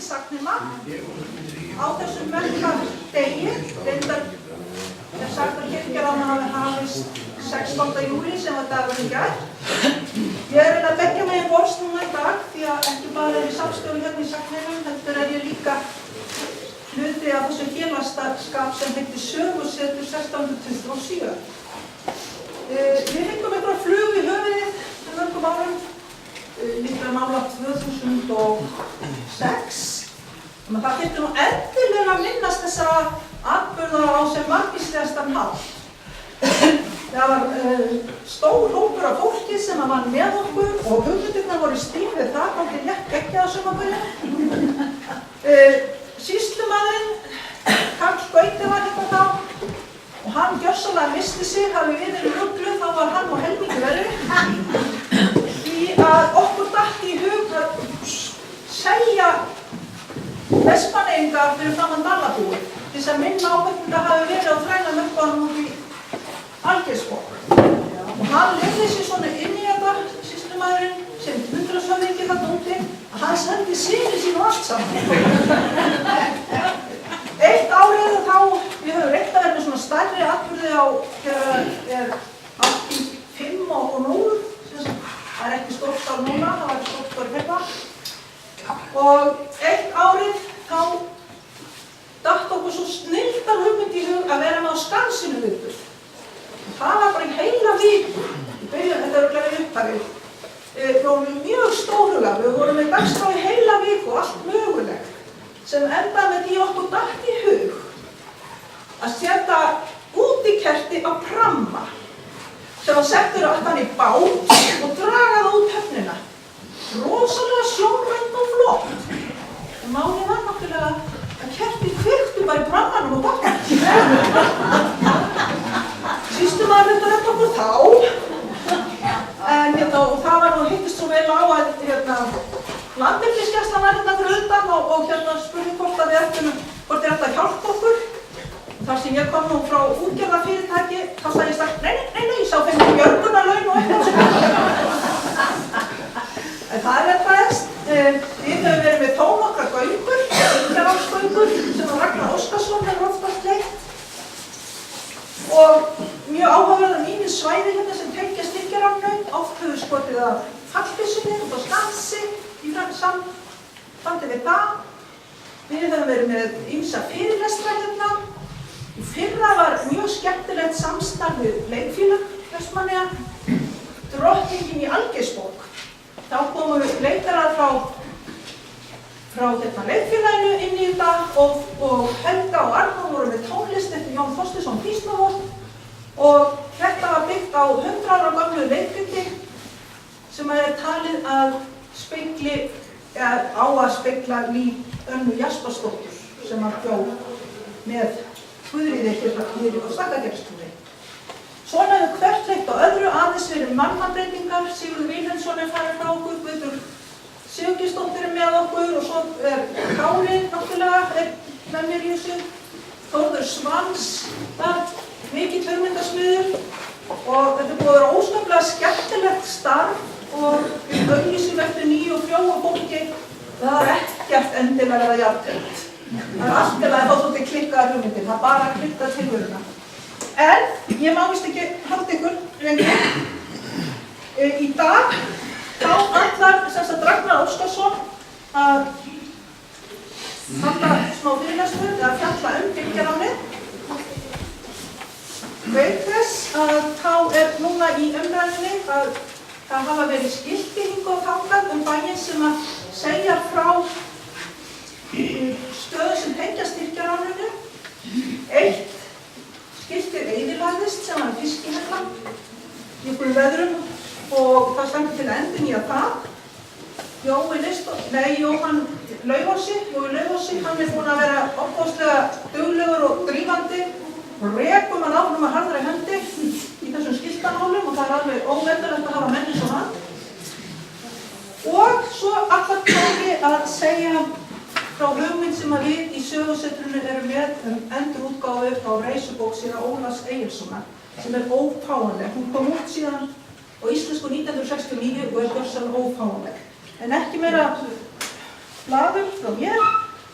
sagnina á þessum merkadegi. Reyndar er sagt að kirkjuráðan hafi hafist 16. júlí sem var dagurinn í gær. Ég er að beggja megin borðs núna í dag því að ekki bara er ég samstjóri hérna í sagninum, heldur er ég líka hluti af þessu félagsskap sem heitir Sögusetur 1627. Við fengum einhverja flug í höfuðið fyrir mörgum árum, líklega nálægt 2006. Það þyrfti nú endilega að minnast þessara atburða á sem margvíslegastan hátt. Það var stór hópur af fólki sem var með okkur og hugmyndirnar voru í stíl við það, kannski létt geggjaða sumargurinn. Sýslumaðurinn, Karl Gauti var hérna þá og hann gjörsamlega misti sig, hafi við verið rugluð, þá var hann og helmingi verið. Því að okkur datt í hug að selja Vestmannaeyinga fyrir framan Dalabúi til þess að minna á hvernig það hafi verið á þrænamörkunum út í Algeirsborg. Og hann lifði sér svona inn í þetta, sýslumaðurinn, sem hundraðshöfðingi þarna úti, að hann sendi syni sín og allt saman. Eitt árið þá, við höfum reynt að vera með svona stærri atburði á þegar er 85 og 0, það er ekki stórstál núna, það var stórstál hérna. Og eitt árið þá datt okkur svo snilldar hugmynd í hug að vera með á Skansinu viðburð. Það var bara í heila viku, þetta er örugglega upphafið. Við vorum mjög stórhuga, við vorum með dagskrá í heila viku og allt mögulegt, sem endaði með því okkur datt í hug að setja útikerti á pramma sem var settur aftan í bát og draga það út höfnina. Rosalega sjónrænt og flott. En málið var náttúrulega að kerti kveiktu bara í prammanum og bátnum. Sýslumaður reyndi að redda okkur þá, en og það var nú hittist svo vel á að Landhelgisgæslan var hérna fyrir utan og spurði hvort að við ættum að hjálpa okkur. Þar sem ég kom nú frá útgerðarfyrirtæki, þá sagði ég strax, nei, ég sá fengið björgunarlaun og eitthvað. En það er best. Við höfum verið með tónokkra göngur, Ingjarálsgöngur, sem Ragnar Óskarsson hefur oftast leitt. Og mjög áhugaverðar mínir svæði hérna sem tengja styrkjaránu, oft höfum skotið af fallbyssunni út á Skansi í sambandi við það. Við höfum verið með ýmsa fyrirlestra hérna. Í fyrra var mjög skemmtilegt samstarf við leikfélag Vestmannaeyja, Drottningin í Algeirsborg. Þá komu leikarar frá leikfélaginu inn í þetta og Helga og Arnór voru með tónlist eftir Jón Þorsteinsson Písnavort og þetta var byggt á 100 ára gamlu leikriti sem er talið að á að spegla líf Önnu Jasparsdóttur sem var bjó með Guðríði hérna niðri á Stakkagerðstúni. Svona hefur hvert leitt á öðru aðeins verið mannbreytingar. Sigurður Vilhelmsson er farinn frá okkur, Guðbjörg Sigurgeirsdóttir er með okkur og svo er Kári náttúrulega með mér í þessu. Þórður Svans, mikill hugmyndasmiður og þetta er búið að vera óskaplega skemmtilegt starf og við auglýsum eftir nýju og frjóa fólki. Það er ekkert endilega að vera jafntengt. Það er alltaf að þá þótti klikkaðar hugmyndir, það er bara að klikka tilvöruna. En ég má víst ekki halda ykkur lengur. Í dag þá ætlar Ragnar Óskarsson að halda smá fyrirlestur eða fjalla bylgjaránið. Veit þess að þá er núna í umræðunni að það hafa verið skilti hingað og þangað bæinn sem að segja frá stöðu sem tengja styrkjaráninu. Eitt skiltið eyðilagðist sem var fiskihella í einhverjum veðrum og það stendur til að endurnýja það. Jóhann Laufási, hann er búinn að vera ofboðslega duglegur og drífandi og rekum hann áfram að harðri hendi í þessum skiltanálum og það er alveg óvenjulegt að hafa menn eins og hann. Og svo allar tóki að segja frá hugmynd sem að við í Sögusetrinu erum með endurútgáfu á reisubók síra Ólafs Egilssonar sem er ófáanleg. Hún kom út síðan á íslensku 1969 og er gjörsamlega ófáanleg. En ekki meira blaður frá mér.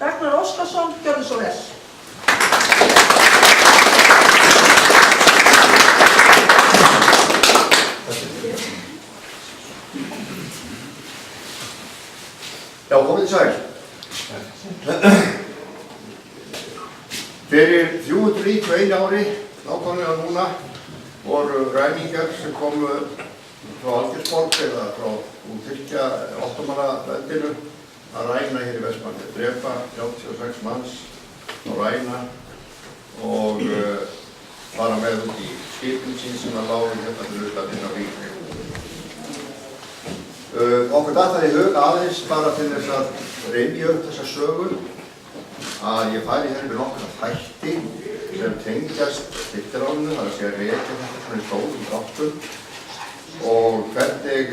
Ragnar Óskarsson, gjörðu svo vel. Já, komið sæl. Fyrir 391 ári, nákvæmlega núna, voru ræningar sem komu frá Algeirsborg eða frá Tyrkja Ottómanaveldinu að ræna hér í Vestmanni, drepa 36 manns á ræna og fara með út í skipin sín sem að lágu hérna fyrir utan inn á Vík. Okkur datt það í hug aðeins bara til þess að rifja upp þessa sögu að ég færi hér með nokkra þætti sem tengjast Tyrkjaráninu, það er að segja rekja þetta svona í stórum dráttum og hvernig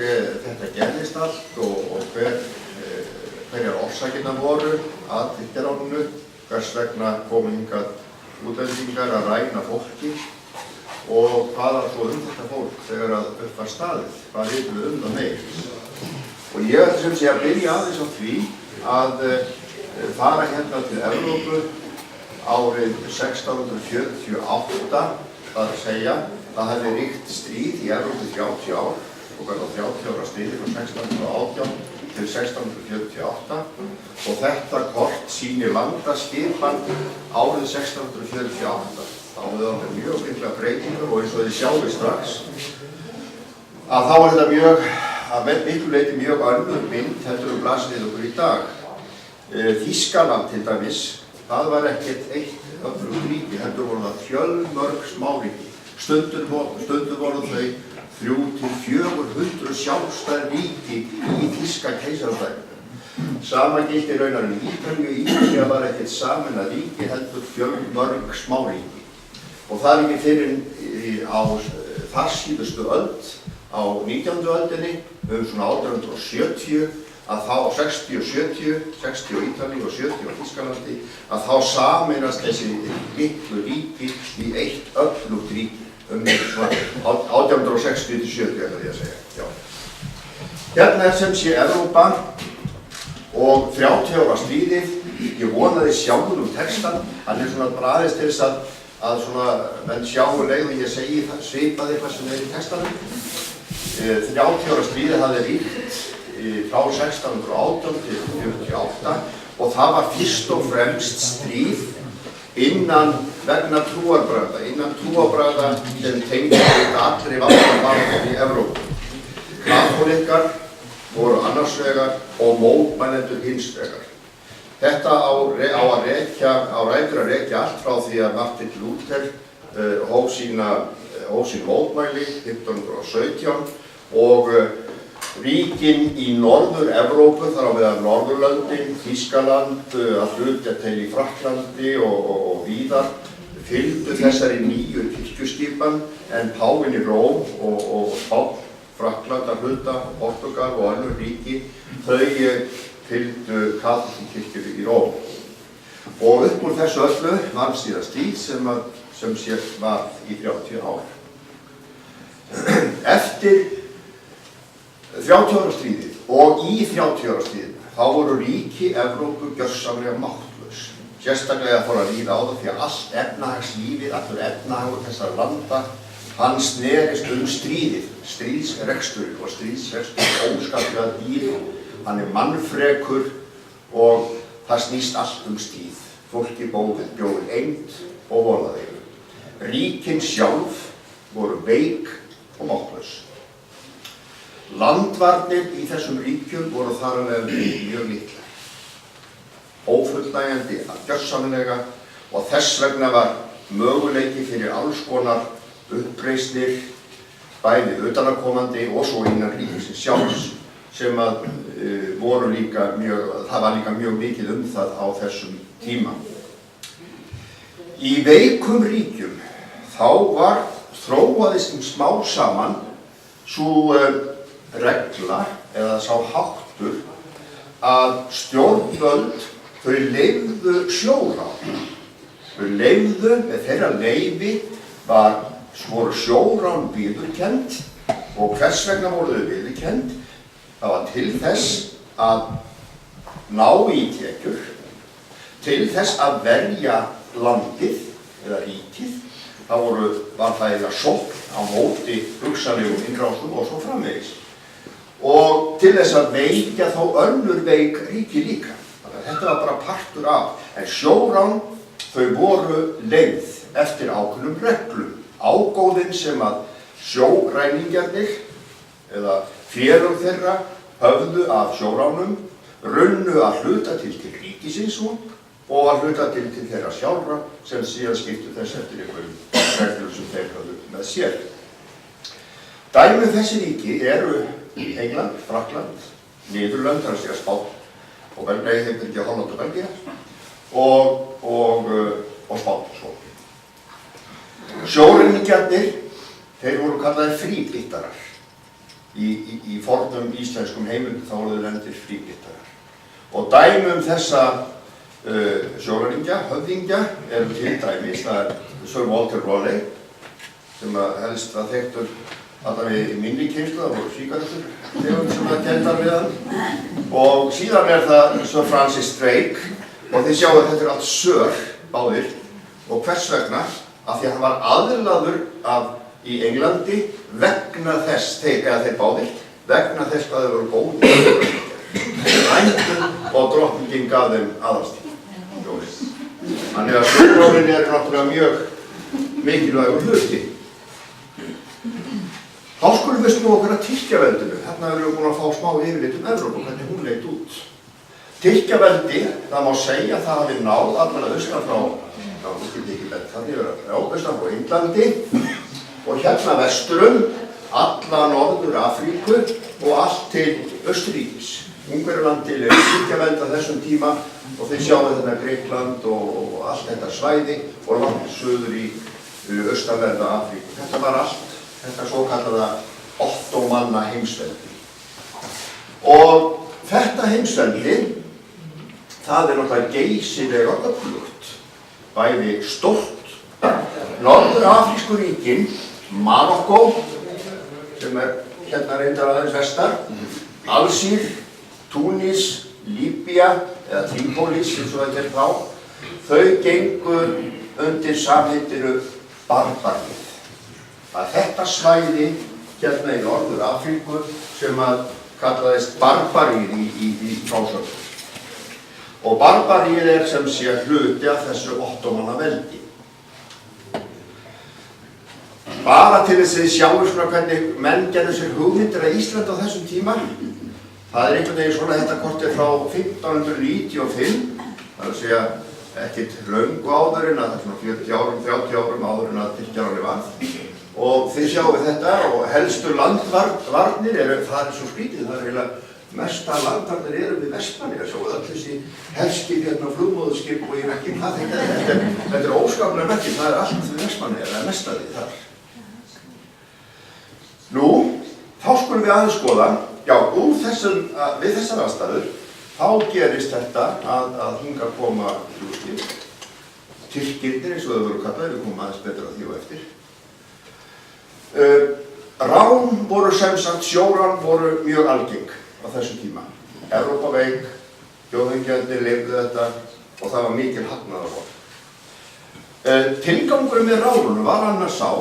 þetta gerðist allt og hverjar orsakirnar voru að Tyrkjaráninu, hvers vegna komu hingað útlendingar að ræna fólki og hvað var svo þetta fólk þegar að upp var staðið, hvað vitum við það meir. Og ég ætla sem sé að byrja aðeins á því að fara hérna til Evrópu árið 1648, það er að segja, það hefði ríkt stríð í Evrópu 30 ár og verða 30 ára stríði frá 1618 til 1648 og þetta kort sýnir landaskipan árið 1648. Þá hefði það mjög mikla breytingar og eins og þið sjáum strax að þá er þetta mjög að miklu leyti mjög önnur mynd heldur blasir við okkur í dag. Þýskaland til dæmis, það var ekkert eitt öflugt ríki, heldur voru það fjölmörg smáríki. Stundum voru þau 300 til 400 sjálfstæð ríki í þýska keisarastæðinu. Sama gilti raunar Ítalíu. Ítalía var ekkert sameinað ríki, heldur fjölmörg smáríki. Og það er ekki fyrir á þar síðustu öld, á 19. öldinni, svona 1870, að þá 60 á Ítalíu og 70 á Þýskalandi, að þá sameinast þessi litlu ríki í eitt öflugt ríki, svona 1860 til 70 er það ég að segja. Já. Hérna er sem sé Evrópa og 30 ára stríðið, ég vonaði sjálfur textan, hann er svona bara aðeins til þess að svona menn sjáu leið og ég segi svipaði eitthvað sem er í textanum. 30 ára stríðið hafði ríkt frá 1618 til 48 og það var fyrst og fremst stríð vegna trúarbragða sem tengdist allri valdabaráttunni í Evrópu. Kaþólikkar voru annars vegar og mótmælendur hins vegar. Þetta á rætur að rekja allt frá því að Martin Luther hóf sín mótmæli 1517 og ríkin í Norður-Evrópu, þar á meðal Norðurlöndin, Þýskaland, að hluta til í Frakklandi og víðar, fylgdu þessari nýju kirkjuskipan en páfinn í Róm og Páll, Frakkland að hluta, Portugal og önnur ríki, þau fylgdu kaþólsku kirkju í Róm. Og upp úr þessu öllu var síðan stríð sem sé var í 30 ár. Eftir 30 ára stríðið og í 30 ára stríðinu þá voru ríki Evrópu gjörsamlega máttlaus. Sérstaklega fór að líða á það því að allt efnahagslífið, allur efnahagur þessara landa, hann snerist stríðið, stríðsreksturinn og stríðsreksturinn óskaplega dýr, hann er mannfrekur og það snýst allt stríð. Fólki bjó eymd og voðaðeigur. Ríkin sjálf voru veik og máttlaus. Landvarnir í þessum ríkjum voru þar alveg mjög litlar, ófullnægjandi gjörsamlega og þess vegna var möguleiki fyrir alls konar uppreisnir, bæði utanakomandi og svo innan ríkisins sjálfs sem voru það var líka mjög mikið það á þessum tíma. Í veikum ríkjum þá þróaðist smá saman sú regla eða sá háttur að stjórnvöld þau leyfðu sjórán. Þau leyfðu, með þeirra leyfi voru sjórán viðurkennd og hvers vegna voru þau viðurkennd? Það var til þess að ná í tekjur til þess að verja landið eða ríkið. Það var það eða sókn á móti hugsanlegum innrásum og svo framvegis. Og til þess að veikja þá önnur veik ríki líka. Þannig að þetta var bara partur af. En sjórán, þau voru leyfð eftir ákveðnum reglum. Ágóðinn sem að sjóræningjarnir eða félög þeirra höfðu af sjóránum runnu að hluta til ríkisins og að hluta til þeirra sjálfra sem síðan skiptu þess eftir einhverjum reglum sem þeir höfðu með sér. Dæmi þessi ríki eru England, Frakkland, Niðurlönd, þar að segja Spánn og Belgía, þeir byrja Holland og Belgía og Spánn svo. Sjóræningjarnir, þeir voru kallaðir fríbyttarar. Í fornum íslenskum heimildum þá voru þeir nefndir fríbyttarar. Og dæmi þessa sjóræningja, höfðingja, eru til dæmis, það er Sir Walter Raleigh, sem helst að þekktur alltaf í minni kynnslu, það voru sígarettur sem það kenndar við hann. Og síðan er það Sir Francis Drake, og þið sjáu að þetta allt Sir báðir, og hvers vegna? Af því að hann var aðlaður í Englandi vegna þess, þeir báðir, vegna þess hvað þeir voru góðir. Rændun og drottningin gaf þeim aðalstíð. Þannig að sjóráninn er náttúrulega mjög mikilvægur hluti. Þá skulum við snúa okkur að Tyrkjaveldinu. Þarna erum við búin að fá smá yfirlit Evrópu, hvernig hún leit út. Tyrkjaveldi, það má segja, það hafi náð allavega austan frá, austan frá Indlandi og hérna vesturum, alla Norður Afríku og allt til Austurríkis. Ungverjalandi er Tyrkjaveld á þessum tíma og þið sjáum þetta Grikkland og allt þetta svæði og langt suður í austanverða Afríku. Þetta var allt, þetta svo kallaða Ottómanna heimsveldi. Og þetta heimsveldi, það er náttúrulega geysilega öflugt, bæði stórt. Norður Afrísku ríkin, Marokkó, sem er hérna reyndar aðeins vestar, Alsír, Túnis, Líbía eða Trípolis eins og þetta er þá, þau gengur undir samheitinu Barbaríð. Það er þetta svæði hérna í Norður Afríku sem að kallaðist Barbaríð í frásögnum. Og Barbaríð er sem sé hluti af þessu Ottómanna veldi. Bara til þess að þið sjáu svona hvernig menn gerðu sér hugmyndir að Ísland á þessum tíma. Það er einhvern veginn svona þetta kortið frá 1595, það er að segja ekkert löngu áður en að það er svona 40 árum, 30 árum áður en að Tyrkjaráni var. Og þið sjáu þetta og helstu landvarnir eru, það er svo skrítið, það er eiginlega mesta landvarnir eru við Vestmannaeyjar, ég sjáu öll þessi herskip hérna, flugmóðurskip og ég veit ekki hvað þetta er óskaplega merkilegt, það er allt við Vestmannaeyjar, það er mest af því þar. Nú, þá skulum við aðeins skoða. Já, við þessar aðstæður, þá gerist þetta að hingað koma hljóðskip. Tyrkirnir eins og þau voru kallaðir, við komum aðeins betur á því og eftir. Rán voru sem sagt, sjórán voru mjög algeng á þessum tíma. Evrópa veik, þjóðhengjarnir lifðu þetta og það var mikil hagnað á það. Tilgangurinn með ránunum var annars sá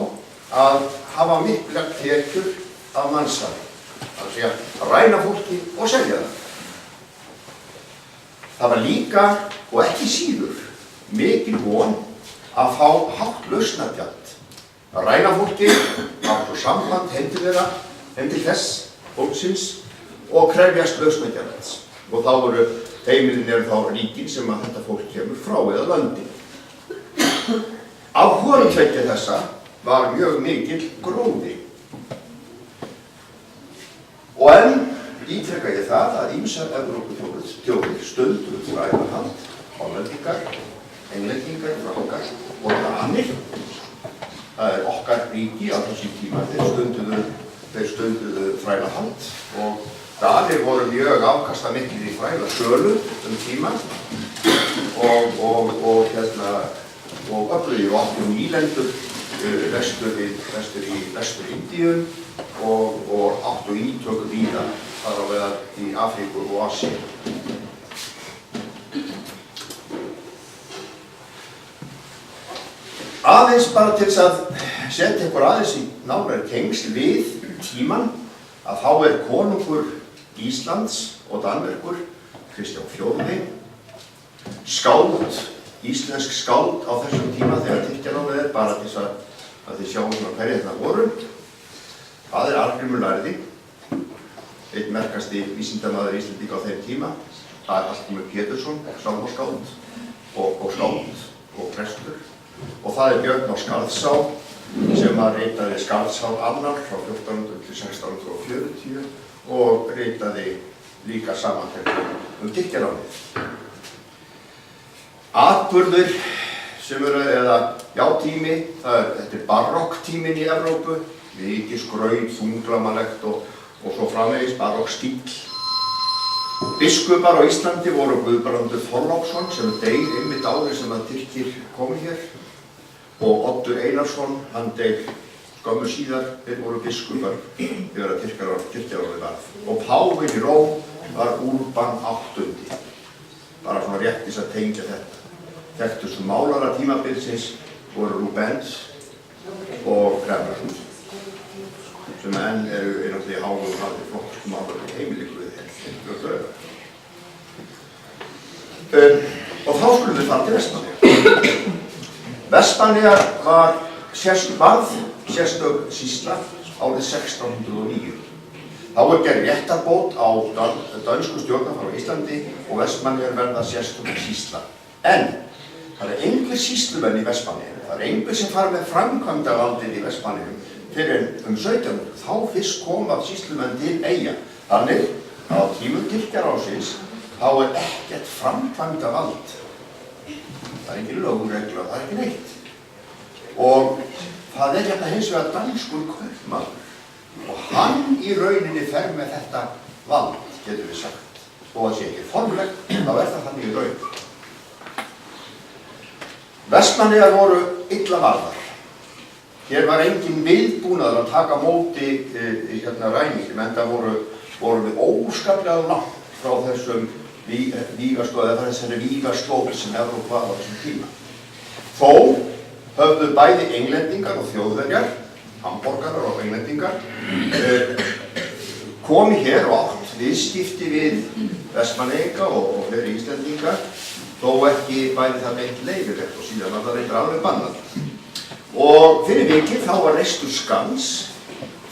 að hafa miklar tekjur af mansali. Það sé að ræna fólki og selja það. Það var líka, og ekki síður, mikil von að fá hátt lausnargjald. Að ræna fólki, átt og samband heim til þeirra, heim til þess fólksins og krefjast lausnargjalds. Og þá voru heimilin eru þá ríkin sem að þetta fólk kemur frá eða landi. Af hvorum tveggja þessa var mjög mikil gróði. Og enn ítrekka ég það að ýmsar Evrópuþjóðir stunduðu þrælahald, Hollendingar, Englendingar, Frakkar og Danir. Það er okkar ríki á þessum tíma, þeir stunduðu þrælahald og Danir voru mjög afkastamiklir í þrælasölu tíma og öflugir og áttu nýlendur vestur Indíu og áttu ítök víða þar á meðal í Afríku og Asíu. aðeins bara til þess að setja ykkur aðeins í nánari tengsl við tímann, að þá konungur Íslands og Danmerkur Kristján IV, skáld, íslensk skáld á þessum tíma þegar Tyrkjanálið bara til þess að þið sjáum svona hverju þetta voru. Það Arngrímur lærði, einn merkasti vísindamaður Íslendinga á þeim tíma. Það Hallgrímur Pétursson, sálmaskáld og skáld og prestur. Og það Björn á Skarðsá sem ritaði Skarðsár annar frá 1400 til 1640 og ritaði líka samantekt Tyrkjanálið. Atburður sem tími, þetta barokktíminn í Evrópu, mikið skraut, þunglamalegt og svo framvegis barokkstíll. Biskupar á Íslandi voru Guðbrandur Þorláksson sem deyr einmitt árið sem að Tyrkir komu hér og Oddur Einarsson, hann deyr skömmu síðar, þeir voru biskupar þegar að Tyrkjarárið varð. Og páfinn í Róm var Úrban VIII, bara svona réttis að tengja þetta. Þekktustu málara tímabilsins voru Rubens og Rembrandt, sem enn náttúrulega háum og hafði flottustu málara í heimili Guði og þá skulum við fara til Vestmannaeyja. Vestmannaeyjar varð sérstök sýsla árið 1609. Þá gerð réttarbót á dönsku stjórnarfar á Íslandi og Vestmannaeyjar verða sérstök sýsla. En það engir sýslumenn í Vestmannaeyjum, það engir sem fara með framkvæmdavaldið í Vestmannaeyjum fyrir 1700. Þá fyrst koma sýslumenn til Eyja. Þannig að á tímum Tyrkjarásins þá ekkert framkvæmdavald. Það engin lögregla, það ekki neitt. Og það hérna hins vegar danskur kaupmaður og hann í rauninni fer með þetta vald, getum við sagt. Þó að sé ekki formlegt, þá það þannig í raun. Vestmannaeyjar voru illa varðar. Hér var engin viðbúnaður að taka móti ræningum, en það voru við óskaplega langt frá þessum þessari vígaslóð sem Evrópa var á þessum tíma. Þó höfðu bæði englendingar og þjóðverjar, hamborgarar og englendingar, komið hér og átt viðskipti við Vestmannaeyinga og fleiri Íslendinga, þó ekki væri það beint leyfilegt og síðan var það reyndar alveg bannað. Og fyrir vikið þá var reistur skans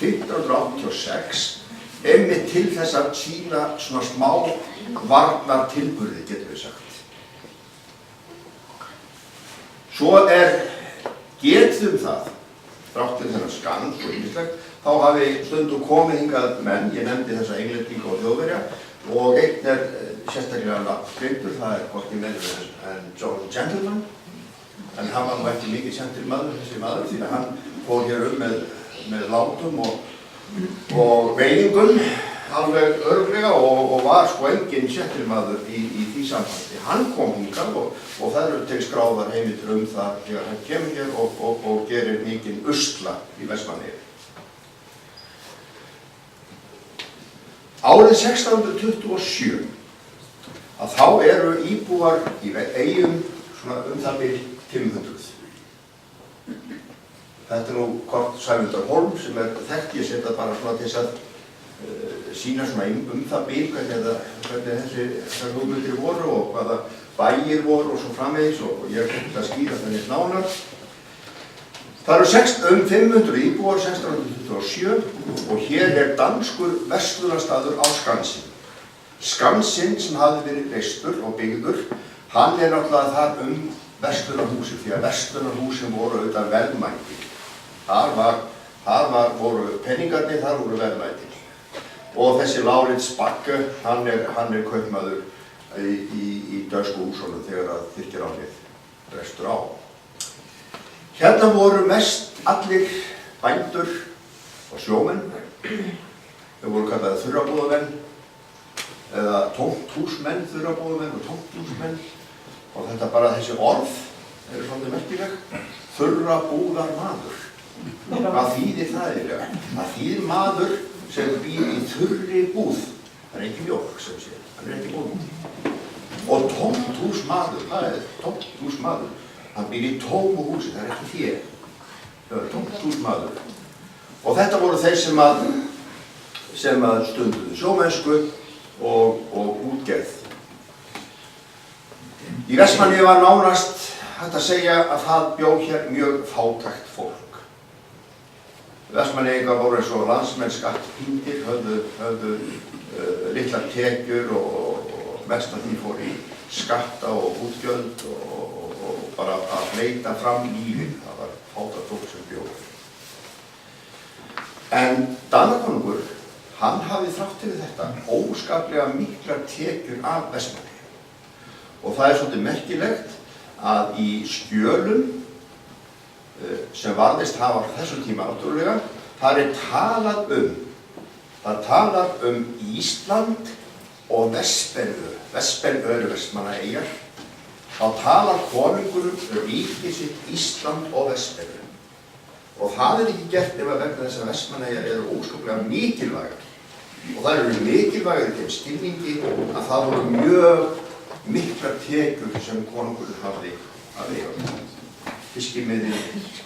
1586 einmitt til þess að sýna svona smá varnartilburði, getum við sagt. Svo getið það, þrátt til þennan skans og ýmislegt, þá hafi stundum komið hingað menn, ég nefndi þessa englendinga og þjóðverja, og einn sérstaklega nafngreyndur, það hvorki meira en John Gentleman, en hann var nú ekki mikið sentilmaður, þessi maður, því að hann fór hér með látum og veiningum alveg örugglega og var sko enginn sentilmaður í því sambandi. Hann kom hingað og það eru til skráðar heimildir það þegar hann kemur hér og gerir mikinn usla í Vestmannaeyjum. Árið 1627 að þá eru íbúar í Eyjum svona það bil 500. Þetta nú Kort Sæmundar Hólm sem þekkt, ég setja bara svona til þess að sýna svona það bil hvernig þessar hugmyndir voru og hvaða bæir voru og svo framvegis og ég þekkt að skýra þannig nánar. Það eru 500 íbúar 1627 og hér danskur verslunarstaður á Skansin. Skansin sem hafði verið reistur og byggður, hann náttúrulega þar verslunarhúsi, því að verslunarhúsin voru auðvitað verðmæti. Þar voru peningarnir, þar voru verðmæti. Og þessi Laurits Bakke, hann kaupmaður í dönsku húsunum þegar að Tyrkjarárið restur á. Hérna voru mest allir bændur og sjómenn. Þau voru kallaði þurrabúðamenn eða tómthúsmenn, þurrabúðamenn og tómthúsmenn. Og þetta bara þessi orð eru svolítið merkileg. Þurrabúðarmaður. Hvað þýðir það eiginlega? Það þýðir maður sem býr í þurri búð. Það ekki mjólk sem sé, hann ekki bóndi. Og tómthúsmaður, hvað tómthúsmaður? Hann býr í tómu húsi, það er ekki hér. Það er tómt hús maður. Og þetta voru þeir sem að stunduðu sjómennsku og útgerð. Í Vestmannaeyjum var nánast hægt að segja að það bjó hér mjög fátækt fólk. Vestmannaeyingar voru eins og landsmenn skattpíndir, höfðu litlar tekjur og mest af því fór í skatta og útgjöld og bara að leita fram lífið. Það var fátækt fólk sem bjó. En Danakonungur, hann hafði þrátt fyrir þetta óskaplega miklar tekjur af Vestmannaeyjum. Og það er svolítið merkilegt að í skjölum sem varðist hafa á þessum tíma náttúrulega, það er talað Ísland og Vespenöru Vestmannaeyjar. Þá talar konungur ríkið sitt Ísland og Vespenöru. Og það er ekki gert ef að vegna þess að Vestmannaeyjar eru óskaplega mikilvægar. Og það eru mikilvægar í þeim skilningi að það voru mjög miklar tekjur sem konungurinn hafði að eiga. Fiskimiðin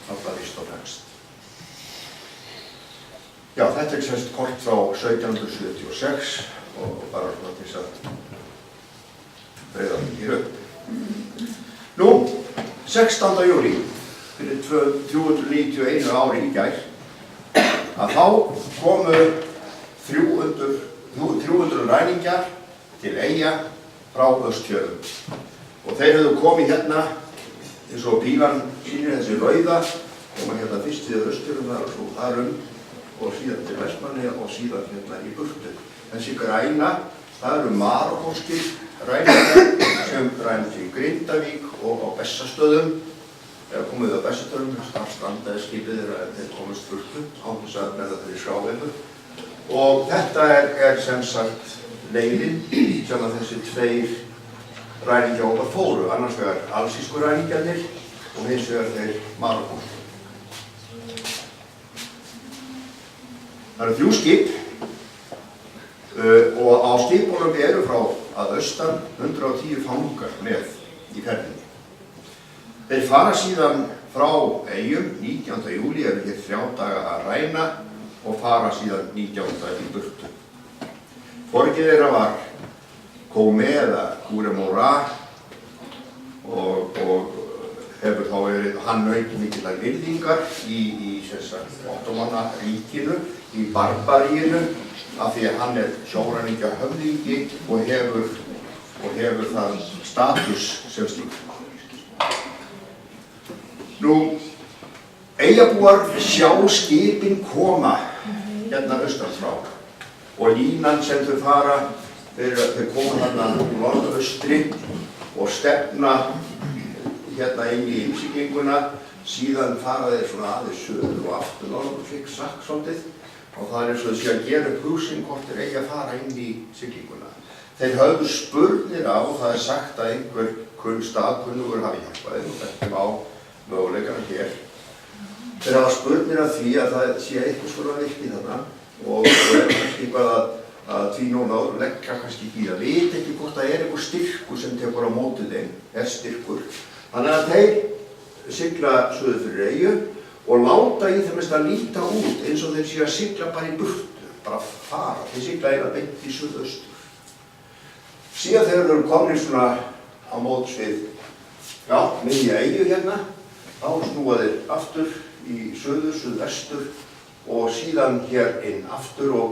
alltaf fyrst og fremst. Já, þetta er semst kort frá 1776 og bara svona til þess að breiða hér upp. Nú, 16. júlí fyrir 391 ári í gær, að þá komu 300 ræningjar til eyja frá Austfjörðum. Og þeir hefðu komið hérna, eins og pílan sýnir þessi rauða, koma hérna fyrst við Austfjörðum og svo þar og síðan til Vestmannaeyja og síðan hérna í burtu. Þessi græna, það eru marokkóskir ræningjar sem ræna til Grindavík og á Bessastöðum. Þegar komið á Bessastöðum, þar strandaði skipið þeirra en þeir komist burtu án þess að verða þeirri skráveifu. Og þetta er sem sagt leiðin sem að þessi tveir ræningjáhópar fóru, annars vegar alsísku ræningjarnir og hins vegar þeir marokkósku. Það eru 3 skip og á skipunum eru frá að austan 110 fangar með í ferðinni. Þeir fara síðan frá eyjum 19. júlí, eru hér 3 daga að ræna og fara síðan 19. í burtu. Borgið þeirra var Kóme eða Kúremóra og hefur þá verið, hann naut mikillar virðingar í Ottomanna ríkinu, í Barbaríinu, af því að hann er sjóræningja höfðingi og hefur það status sem slíkt. Nú, eyjabúar sjá skipin koma hérna austan frá og línan sem þau fara, þeir koma þarna norðaustri og stefna hérna inn í siglinguna, síðan fara þeir svona aðeins suður og aftur norður sikk-sakk svolítið og það er eins og þau sé að gera upp hugsin hvort þeir eigi að fara inn í siglinguna. Þeir höfðu spurnir á, það er sagt að einhver staðkunnugur hafi hjálpað þeim og þetta á möguleikana hér. Þeir hafa spurnir af því að það sé eitthvað svona vikti þarna og er kannski eitthvað að tvínóna og leggja kannski í það. Veit ekki hvort það er eitthvað styrkur sem tekur á móti þeim, er styrkur. Þannig að þeir sigla suður fyrir eyju og láta í þeim að líta út eins og þeir séu að sigla bara í burtu, bara fara. Þeir sigla eina beint í suðaustur. Síðan þegar þeir eru komnir svona á móts við, miðja eyju hérna, þá snúa þeir aftur í suður, suðvestur og síðan hér inn aftur og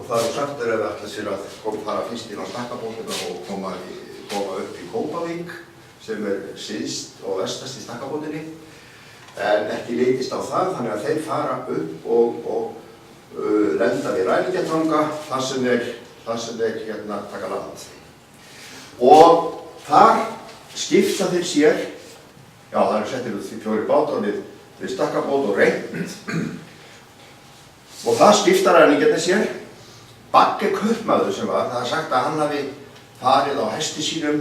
það er sagt að við ætla sér að fara fyrst inn á stakkabótina og koma upp í Kópavík sem er syðst og vestast í stakkabótinni en ekki leitist á það, þannig að þeir fara upp og lenda við Ræningjadrang þar sem þeir hérna taka land. Og þar skipta þeir sér, það eru settir út 4 bátar við stakkabót og reynd og það skipta ræningjarnir sér. Bagge kaupmaður sem var, það er sagt að hann hafi farið á hesti sínum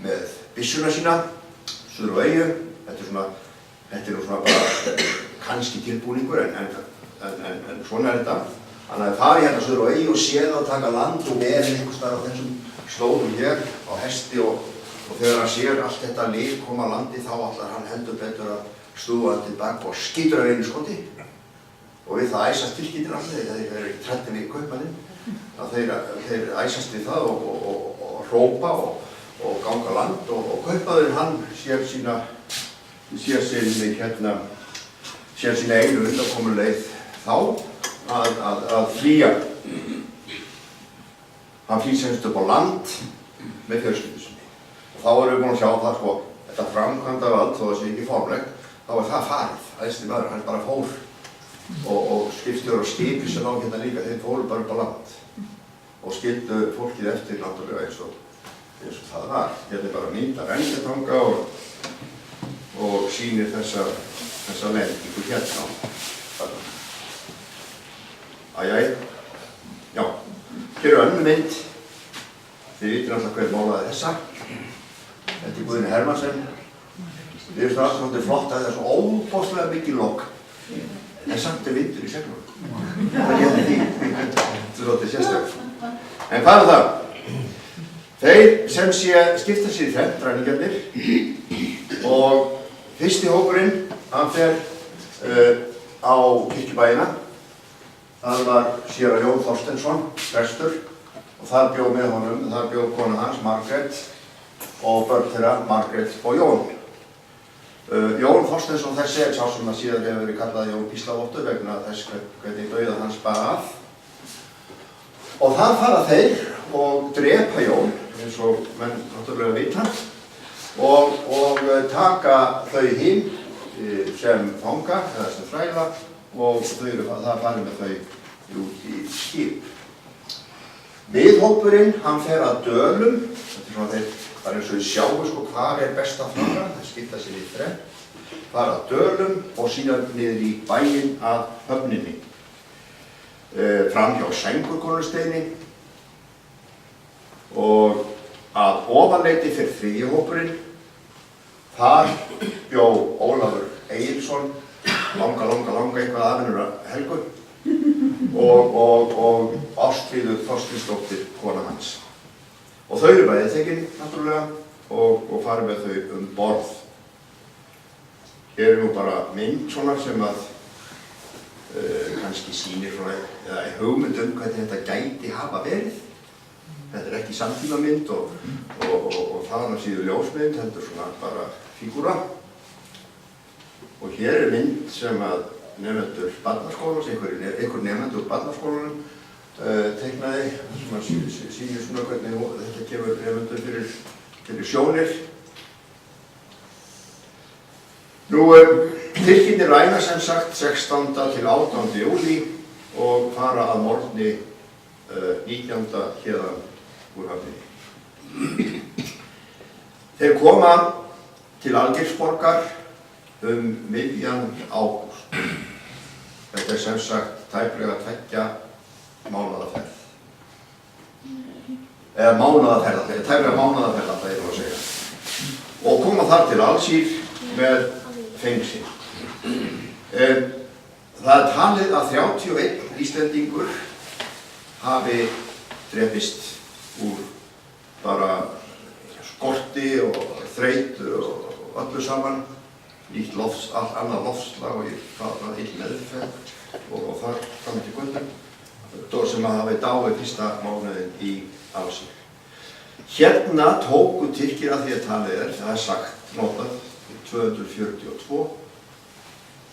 með byssuna sína suður á eyju. Þetta er nú svona bara kannski tilbúningur en svona er þetta. Hann hafi farið hérna suður á eyju og séð að taka land og verið einhvers staðar á þessum slóðum hér á hesti og Og þegar hann sér allt þetta lið koma á landi þá ætlar hann heldur betur að snúa tilbaka og skýtur af einu skoti. Og við það æsast Tyrkirnir allir, þeir eru ekki træddir við kaupmanninn. Þeir æsast við það og hrópa og ganga land og kaupmaðurinn hann sér sína einu undankomuleið þá að flýja. Hann flýr semst upp á land með fjölskyldu sinni. Og þá erum við búin að sjá það sko, þetta framkvæmdavald, þó það sé ekki formlegt, þá er það farið. Æðsti maður, hann bara fór. Og skipstjórar og skipi sem lá hérna líka, þeir fóru bara upp á land. Og skildu fólkið eftir náttúrulega eins og það var. Hérna er bara mynd af Rengjatanga og sýnir þessa lendingu hérna. Já, hér er önnur mynd. Þið vitir náttúrulega hver málaði þessa. Þetta er Guðni Hermansen. Við erum alltaf svolítið flott að það er svo óbóðslega mikið logg. En samt er vindur í seglunum. Það getur því. Þetta er svolítið sérstökk. En hvað er það? Þeir sem skipta sér í þrennt, ræningjarnir. Og fyrsti hópurinn, hann fer á kirkjubæina. Það var séra Jón Þorsteinsson, prestur. Og þar bjó með honum, þar bjó kona hans, Margrét. Og börn þeirra, Margrét og Jón. Jón Þorsteinsson þessi sá sem að síðan hefur verið kallað Jón Gíslavottur vegna þess hvernig dauða hans bar að. Og þar fara þeir og drepa Jón, eins og menn náttúrulega vita, og taka þau hinn sem fanga, eða sem þræla, og það farið með þau út í skip. Miðhópurinn, hann fer að Dölum, þetta er svona þeir, það er eins og við sjáum sko hvað er best að fara, það skipta sér í þrennt, fara að Dölum og síðan niður í bæinn að höfninni. Fram hjá Sængurkonarsteini og að ofanleiti fyrir þriðji hópurinn. Þar bjó Ólafur Egilsson, langa eitthvað aðvinnur Helgu og Ástríður Þorsteinsdóttir, kona hans. Og þau eru bæði tekin, náttúrulega, og farið með þau borð. Hér er nú bara mynd svona sem að kannski sýnir svona, eða hugmynd hvernig þetta gæti hafa verið. Þetta er ekki samtímamynd og þaðan af síður ljósmynd, heldur svona bara fígúra. Og hér er mynd sem að nemendur barnaskólans, einhver nemendur úr barnaskólanum teiknaði, sem að sýnir svona hvernig þetta gefur nemendur fyrir sjónir. Nú, Tyrkirnir ræna sem sagt 16. til 18. júlí og fara að morgni 19. héðan úr höfninni. Þeir koma til Algeirsborgar miðjan ágúst. Þetta er sem sagt tæplega 2 mánaða ferð. Eða tæplega mánaða ferð, það er að segja. Og koma þar til Alsír með fengsinn. Það er talið að 31 Íslendingur hafi drepist úr bara skorti og þreytu og öllu saman, allt annað loftslag og ill meðferð og þar fram til göttum, sem að hafi dáið fyrsta mánuðinn í Alsír. Hérna tóku Tyrkir að því að talið það er sagt notað 242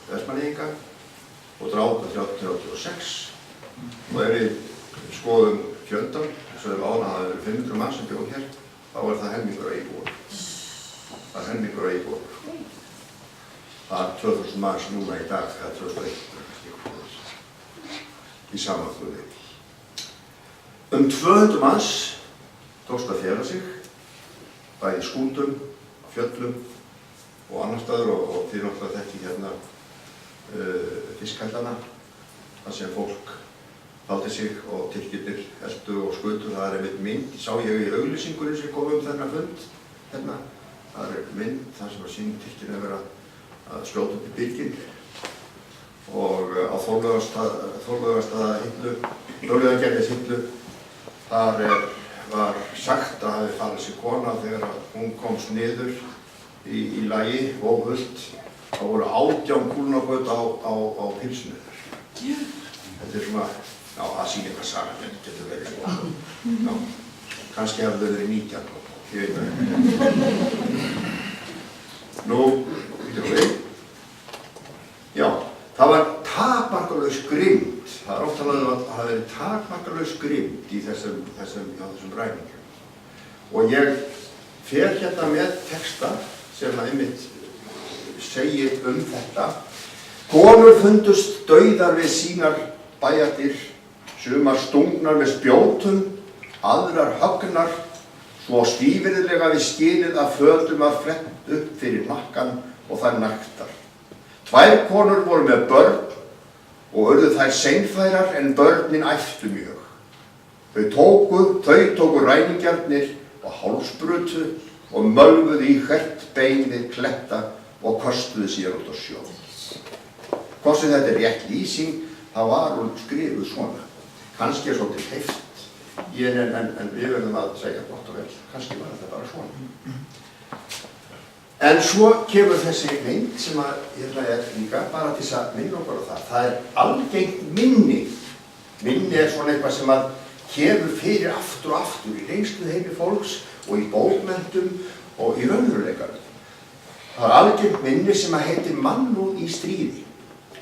Vestmannaeyinga og drápu 36. Og ef við skoðum fjöldan, eins og ef áðan það eru 500 mann sem bjó hér, þá er það helmingur af íbúum. Það er helmingur af íbúum. Það er 2000 manns núna í dag, eða 2001 í samanburði. 200 manns tókst að fela sig, bæði í skútum, á fjöllum og annar staður og því náttúrulega þekki hérna fiskhællana, þar sem fólk haldi sig og Tyrkirnir eltu og skutu. Það er einmitt mynd, sá ég í auglýsingunni sem kom þennan fund hérna. Það er mynd þar sem að sýna Tyrkirnir vera að skjóta upp í byrginn og á Þorlaugarstaða Hillu, Þorlaugargerðis Hillu, þar var sagt að hafi farið sér kona þegar hún komst niður í lagi og völd. Það voru 18 kúlnagöt á pilsinu þar. Þetta svona, já, það sýnir hvað sagan getur verið svo. Já, kannski hefði þau verið 19, ég veit það. Nú, býtum við. Já, það var takmarkalaus grimmd. Það oft talað að það verið takmarkalaus grimmd í þessum ræningjum. Og ég fer hérna með texta sem einmitt segir þetta. Konur fundust dauðar við sínar bæjardyr, sumar stungnar með spjótum, aðrar höggnar, svo stífirðilega við skilið að fötum að flett upp fyrir nakkan og þær naktar. 2 konur voru með börn og urðu þær seinfærar en börnin æptu mjög. Þau tóku ræningjarnir og hálsbrutu og mölvuðu í hvert bein við kletta og köstuðu sér út á sjó. Hvort sem þetta rétt lýsing, það var hún skrifuð svona. Kannski svolítið heift, en við verðum að segja gott og vel. Kannski var þetta bara svona. En svo kemur þessi mynd sem hérna líka bara til að minna okkur á það. Það algengt minni. Minni svona eitthvað sem kemur fyrir aftur og aftur í reynslu heimi fólks og í bókmenntum og í raunveruleikanum. Það algengt minni sem heitir mannúð í stríði.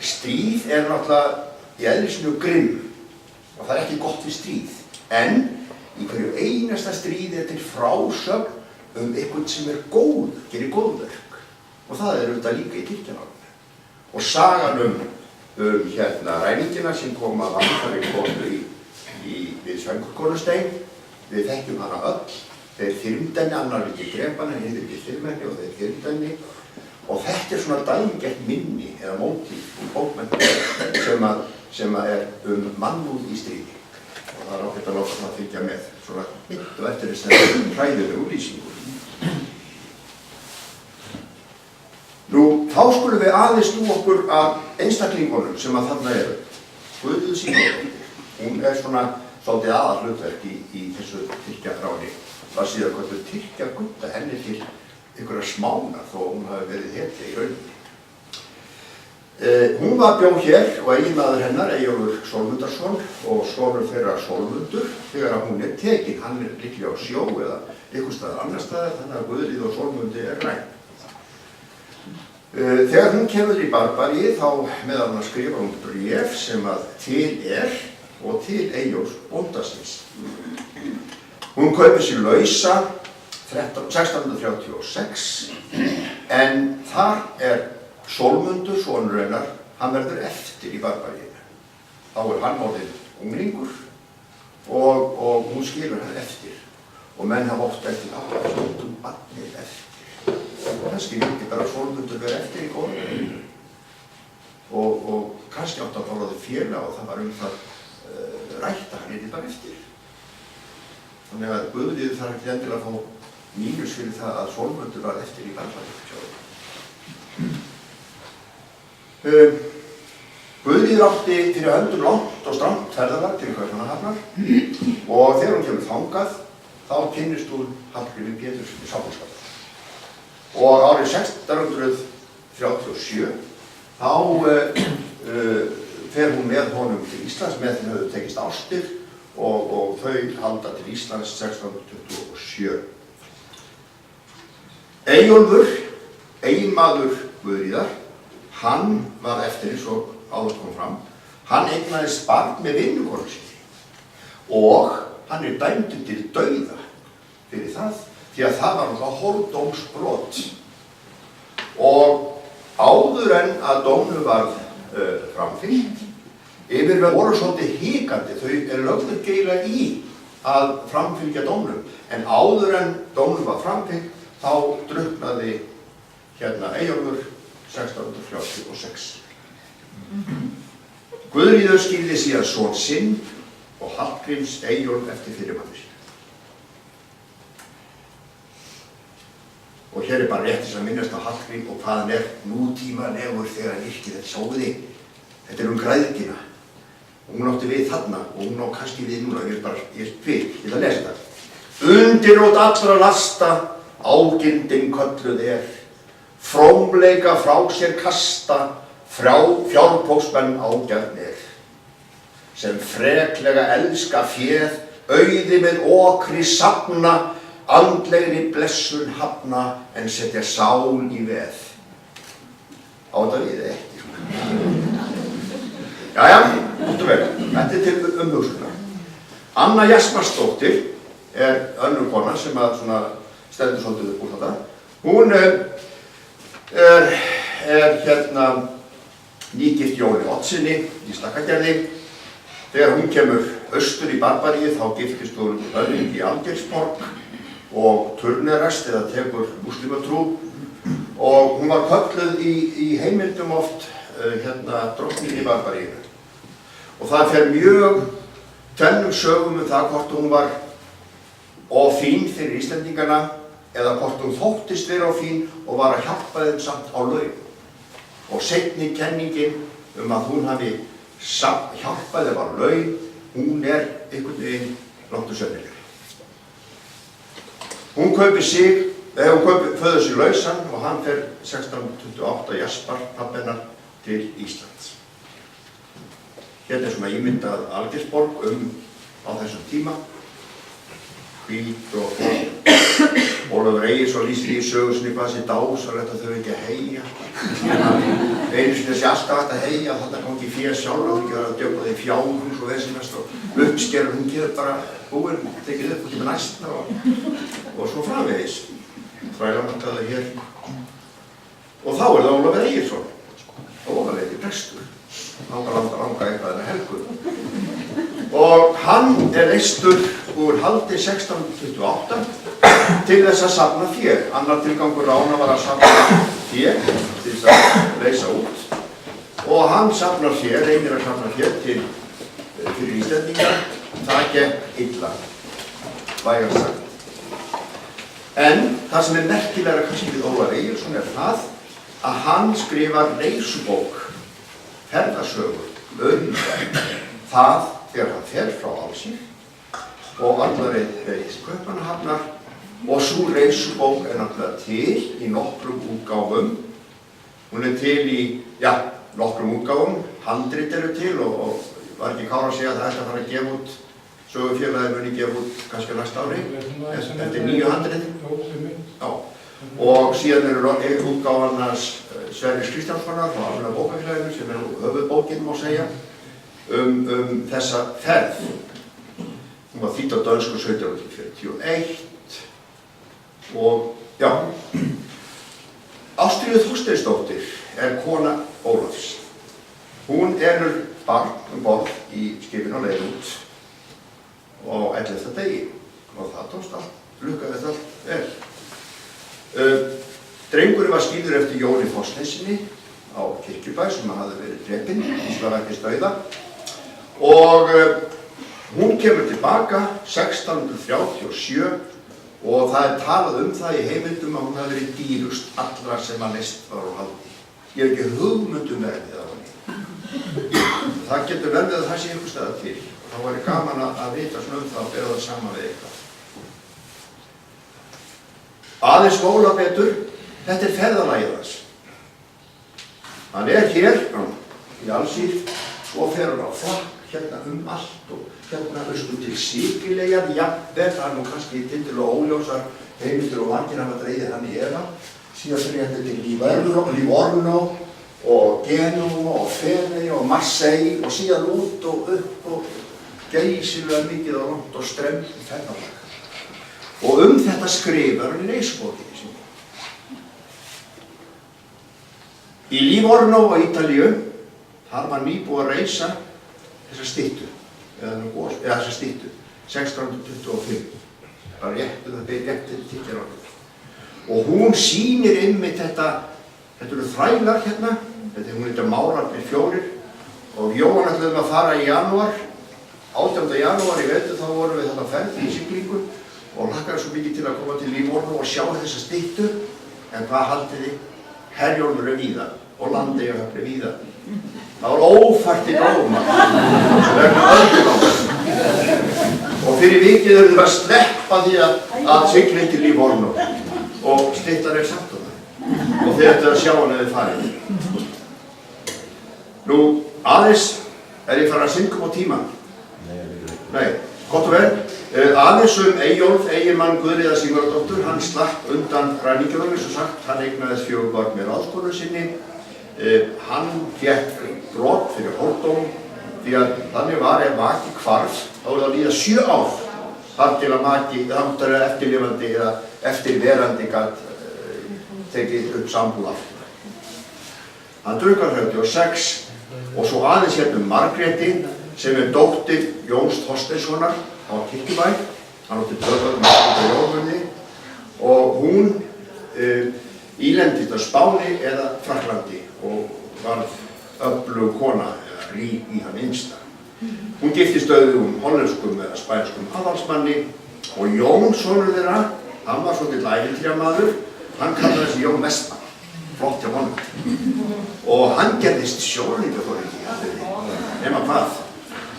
Stríð náttúrulega í eðli sínu grimm og það ekki gott við stríð. En í hverju einasta stríði til frásögn einhvern sem góð, gerir góðverk. Og það auðvitað líka í Tyrkjanálfinu. Og sagan ræningina sem kom að vandfæri konu við Svengurkonustein, við þekkjum hana öll. Þeir þyrmdu henni, annar vildi drepa hana, hinn vildi þyrma henni og þeir þyrmdu henni. Og þetta svona dæmigert minni eða mótíf bókmenntum sem mannúð í stríði. Og það ágætt að láta það fylgja með svona mitt og eftir þess hræðilegu lýsingu. Nú, þá skulum við aðeins snúa okkur að einstaklingunum sem þarna eru. Guðrún Símonardóttir. Hún svona svolítið aðalhlutverk í þessu Tyrkjaþráni. Það síðan kölluð Tyrkjagudda henni til einhverja smánar þó hún hafi verið hetja í rauninni. Hún bjó hér og eiginmaður hennar, Eyjólfur Sólmundarson og sonur þeirra Sólmundur þegar hún tekin. Hann líklega á sjó eða einhvers staðar annar staðar, þannig að Guðríð og Sólmundi ræn. Þegar hún kemur í Barbaríu þá meðal hann skrifa hún bréf sem til og til Eyjólfs bóndasins. Hún kaupir sér lausa 1636 en þar Sólmundur, sonur hennar, hann verður eftir í Barbaríunni. Þá hann orðinn unglingur og hún skilur hann eftir. Og menn hafa oft eftir að skildum barnið eftir. Kannski vildi bara Sólmundur vera eftir í góðverðinu. Og kannski átt að fá það félag og það var það rætt að hann yrði bara eftir. Þannig að Guðríður þarf ekki endilega að fá mínus fyrir það að Sólmundur var eftir í Barbaríu. Guðríður átti fyrir höndum langt og strangt ferðalag til Kaupmannahafnar og þegar hún kemur þangað þá kynnist hún Hallgrími Péturssyni sáttmálaskap. Og árið 1637 þá fer hún með honum til Íslands, með þeim höfðu tekist ástir og þau halda til Íslands 1627. Eyjólfur, eiginmaður Guðríðar, hann var eftir eins og áður kom fram. Hann eignaðist barn með vinnukonu sinni og hann dæmdur til dauða fyrir það því að það var náttúrulega hórdómsbrot. Og áður en að dómnum var framfylgt, yfirvöld voru svolítið hikandi. Þau lögðu greiðlega í að framfylgja dómnum, en áður en dómnum var framfylgt þá drukknaði Eyjólfur 1636. Guðríður skildi síðan son sinn og Hallgríms Eyjólf eftir fyrirmanni sín. Og hér bara rétt þess að minnast á Hallgrím og hvað hann nútímalegur þegar hann yrkir þetta. Sjáu þið, þetta græðgina. Og hún átti við þarna og hún á kannski við núna, ég ætla að lesa þetta. undirrót allra lasta, ágindin kölluð frómleika frá sér kasta, fjárpóksmenn ágjarnir, sem freklega elska féð, auði með okri safna, andlegri blessun hafna, en setja sál í veð. Á þetta við ekki, Jæja, gott og vel, þetta til umhugsunar. Anna Jasparsdóttir önnur kona sem stendur svolítið upp úr þetta. Hún hérna nýgift Jóni Oddssyni í Stakkagerði. Þegar hún kemur austur í Barbaríu þá giftist hún Örlygi í Algeirsborg og turnerast eða tekur múslimatrú og hún var kölluð í heimildum oft drottning í Barbaríu. Og það fer mjög tvennum sögum það hvort hún var of fín fyrir Íslendingana eða hvort hún þóttist vera of fín og var að hjálpa þeim samt á laun. Og seinni kenningin að hún hafi hjálpað þeim á laun, hún einhvern veginn langt sennileg. Hún kaupir föður sig lausan og hann fer 1628 Jaspar pabbennar til Íslands. Hérna svona ímyndað Algeirsborg á þessum tíma. Hvít og Ólafur Egilsson lýsir í sögu sinni hvað sé dásalegt að þau ekki að heyja. Einu sinni sé alltaf hægt að heyja, þarna kom ekki fé sjálf og ekki að djöpa þeim fjárhús og vesinast og uppskerur, hún getur bara búinn, tekið upp og kemur næsta og svo framvegis. Þrælamarkaður hér. Og þá það Ólafur Egilsson, Ólafur prestur. Langa eitthvað helgur. Og hann leystur úr haldi 1628 til þess að safna fé. Annar tilgangur rána var að safna fé til þess að leysa út. Og hann safnar fé, reynir að safna fé fyrir Íslendingar. Það gekk illa, vægast sagt. En það sem merkilegra kannski við Ólafur Egilsson það að hann skrifar reisubók, ferðasögur, það þegar hann fer frá Alsír og allari Kaupmannahafnar og sú reisubók náttúrulega til í nokkrum útgáfum. Hún til í, nokkrum útgáfum, handrit til og var ekki Kára að segja að það ætti að fara að gefa út, sögufélagið muni gefa út kannski næsta ári, eftir 9 handritin. Og síðan útgáfan hans Sverris Kristjánssonar frá Almenna bókafélaginu sem höfuðbókin má segja þessa ferð. Hún var þýdd á dönsku 1741 og Ástríður Þorsteinsdóttir kona Ólafs. Hún barn borð í skipinu á leið út á 11. degi og það tókst allt, lukkaðist allt vel. Drengurinn var skírður eftir Jóni Þorsteinssyni á Kirkjubæ sem hafði verið drepinn, Íslavækist dauða. Og hún kemur tilbaka 1637 og það talað það í heimildum að hún hafi verið dýrust allra sem að leyst var á haldi. Ég hef ekki hugmynd verðið af henni. Það getur verðið að það sé einhvers staðar til. Þá væri gaman að vita svona það og bera það saman við eitthvað. Aðeins skóla betur, þetta ferðalagið hans. Hann hér í Alsír og fer hann á flakk hérna allt og hérna austur til Sikileyjar, jafnvel, það nú kannski tiltölulega óljósar heimildir og margir hafa dregið hann í efa. Síðan fyrir þetta til Livorno og Genúa og Feney og Marseille og síðan út og upp og geysilega mikið og langt og stremmt ferðalag. Og þetta skrifar hann í reisubókinni sinni. Í Livorno á Ítalíu, þar var nýbúið að reisa þessa styttu, þessa styttu, 1625. Það réttir Titjarárið. Og hún sýnir einmitt þetta eru þrælar hérna, hún Márarnir 4 og Jóhann ætluðum að fara í janúar, 18. janúar í vetur, þá vorum við þarna ferð í siglingu og hlakkaði svo mikið til að koma til Livorno og sjá þessa styttu, en hvað haldið þið? Herjólfur víða og Landeyjahöfn víða. Það var ófært í Róma vegna öldugangs. Og fyrir vikið eru þau að sleppa því að sigla til Livorno og styttan er samt um það og þeir ættu að sjá hann ef þið farið. Nú, aðeins er ég farin að synga á tíma. Nei, gott og vel. Aðeins Eyjólf, eiginmann Guðríðar Sigurðardóttur, hann slapp undan ræningjunum, eins og sagt, hann eignaðist 4 börn með ráðskonu sinni. Hann fékk brot fyrir hórdóm, því að þannig var ef maki hvarf, þá voru það að líða 7 ár þar til að maki, þangtar eftirlifandi eða eftirverandi gat tekið upp sambúð aftur. Hann drukkar 36 og svo aðeins hérna Margréti sem er dóttir Jóns Þorsteinssonar á Kirkjubæ, hann átti döðvöld með Jómunni og hún ílendist á Spáni eða Frakklandi og var öflug kona eða rík í það minnsta. Hún giftist auðvitað hollenskum eða spænskum aðalsmanni og Jón, sonur þeirra, hann var svolítið ævintýramaður, hann kallaði sig Jón Vestmann, flott hjá honum. Og hann gerðist sjóræningjafóringi, nema hvað.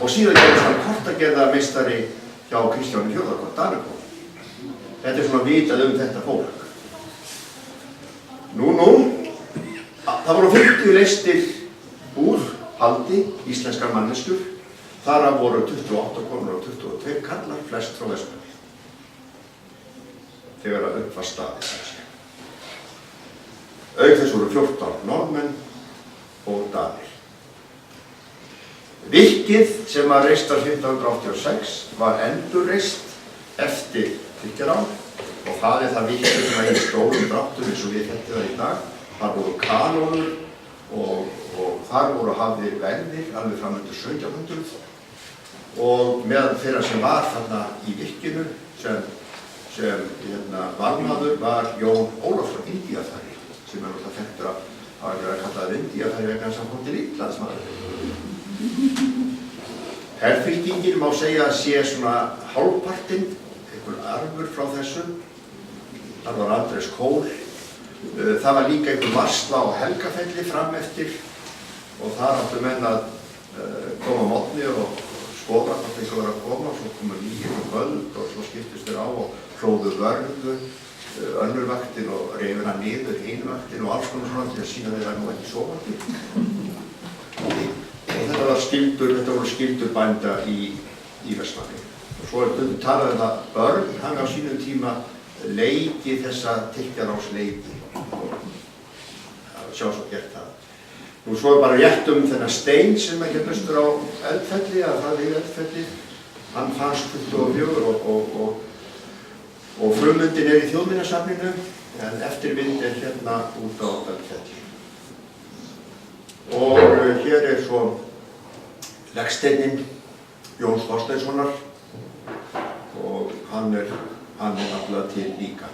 Og síðan gerðist hann kortagerðarmeistari hjá Kristjáni IV Danekó. Þetta er svona vitað þetta fólk. Það voru 50 leystir úr haldi íslenskar manneskjur. Þar af voru 28 konur og 22 karlar, flest frá Vestmannaeyjum. Þegar að upp var staðið, Auk þess voru 14 Norðmenn og Danir. Virkið sem var reist 1586 var endurreist eftir Kirkjará og það er það virkið sem í stórum dráttum eins og við þekkjum það í dag. Þar voru kanónur og þar voru hafðir verðir alveg fram undir 1700 og meðan þeirra sem var þarna í virkinu sem varmaður var Jón Ólafsson Indíafari sem er alltaf þekktur að hafa verið að kalla Indíafari vegna þess að hann kom til Íslandsmaður. Herfylkingin má segja að sé svona hálfpartinn, einhver arfur frá þessum. Þar var Andrés Kól. Það var líka einhver varsla á Helgafelli fram eftir og þar áttu menn að koma á mótni og skoða hvort einhver var að koma og svo komu nýjir og völd og svo skiptust þeir á og hlóðu vörðu önnur vaktin og reyfur hann niður hinu vaktin og alls konar svona til að sína þeir nú ekki sofandi. Og þetta voru skyldur bænda í Vestmannaeyjum. Og svo er stundum talað að börn hafi á sínum tíma leikið þessa Tyrkjarársleiki og sjá svo gert það. Nú svo er bara rétt þennan stein sem hérna austur á Eldfelli, að það er Eldfelli. Hann fannst 24 og frummyndin er í Þjóðminjasafninu en eftirmynd er hérna út á Eldfelli. Og hér er svo legsteinninn Jóns Þorsteinssonar og hann er náttúrulega til líka.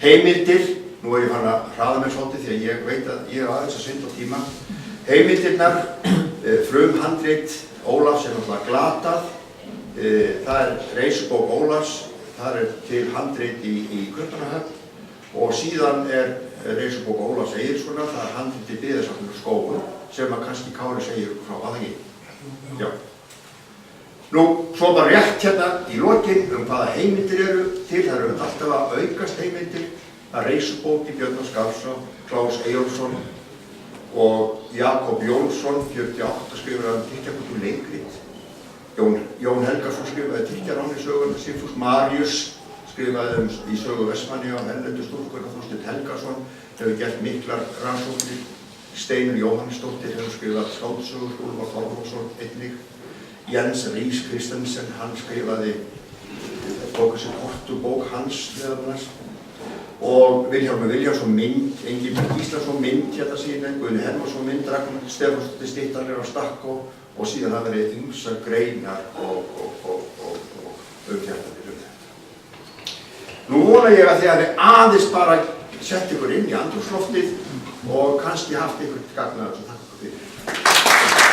Heimildir, nú er ég farin að hraða mér svolítið því að ég veit að ég er aðeins að svindla á tíma. Heimildirnar, frumhandrit Ólafs er náttúrulega glatað. Það er reisubók Ólafs, það er til handrit í Kaupmannahöfn og síðan er reisubók Ólafs Egilssonar, það er handrit í Byggðasafninu Skógur sem að kannski Kári segir frá að það ekki. Já. Nú, svo bara rétt hérna í lokin hvaða heimildir eru til, það eru alltaf að aukast heimildir. Það er reisubók í Björn Skarfsson, Klaus Eyjólfsson og Jakob Jónsson, 48 skrifar Tyrkjagötu leikrit. Jón Helgason skrifaði Tyrkjaránni söguna, Sigfús Marius skrifaði í sögu Vestmannaeyja og Erlendur stúlkur og Þorsteinn Helgason hefur gert miklar rannsóknir. Steinunn Jóhannesdóttir hefur skrifað skáldsögur, Úlfar Þorvaldsson einnig. Jens Rís Kristensen, hann skrifaði bóka sem Portubók hans meðal annars. Og Vilhjálmur Vilhjálmsson mynd, Engilbert Íslandsson mynd hérna síðan, Guðni Hermansson mynd, Ragnhildur Stefánsdóttir Styttanlegar á Stakkó og síðan hafa verið ýmsar greinar og umfjallanir þetta. Nú vona ég að þið hafi aðeins bara sett ykkur inn í andrúmsloftið og kannski haft ykkur gagn að þessu. Takk fyrir.